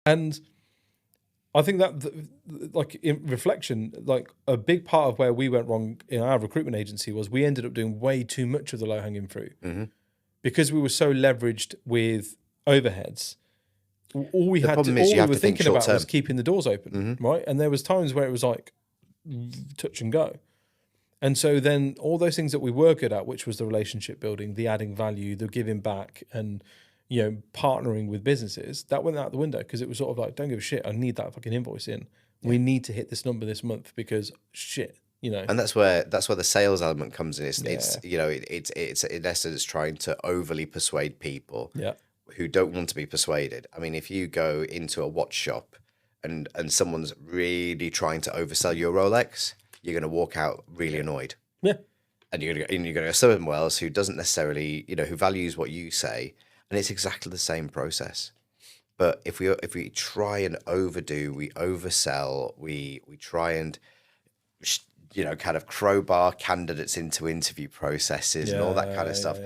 And I think that, like, in reflection, like a big part of where we went wrong in our recruitment agency was we ended up doing way too much of the low-hanging fruit because we were so leveraged with overheads. All we had to, all we were thinking about was keeping the doors open, right? And there was times where it was like touch and go. And so then all those things that we were good at, which was the relationship building, the adding value, the giving back, and partnering with businesses, that went out the window because it was sort of like, don't give a shit, I need that fucking invoice in. We need to hit this number this month because shit, And that's where the sales element comes in. It's in essence trying to overly persuade people who don't want to be persuaded. I mean, if you go into a watch shop and someone's really trying to oversell your Rolex, you're going to walk out really annoyed. Yeah. And you're going to go somewhere else who doesn't necessarily, who values what you say. And it's exactly the same process. But if we try and overdo, we oversell, we try and kind of crowbar candidates into interview processes and all that kind of stuff,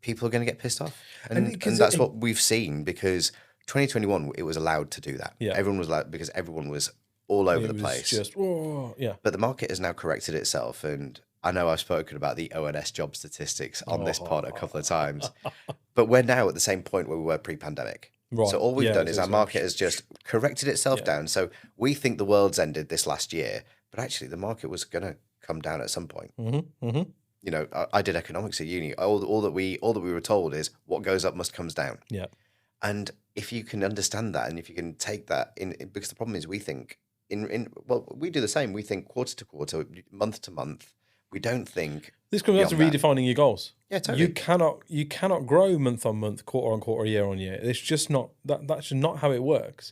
people are going to get pissed off. And that's what we've seen, because 2021 it was allowed to do that. Everyone was allowed, because everyone was all over the place. But the market has now corrected itself, and I know I've spoken about the ONS job statistics on this pod a couple of times, but we're now at the same point where we were pre-pandemic. Right. So all we've done is our market has just corrected itself down. So we think the world's ended this last year, but actually the market was going to come down at some point. I did economics at uni. All that we were told is what goes up must comes down. Yeah. And if you can understand that, and if you can take that in, because the problem is we think we do the same. We think quarter to quarter, month to month. We don't think. This comes down to redefining your goals. Yeah, totally. You cannot grow month on month, quarter on quarter, year on year. It's just not that's just not how it works.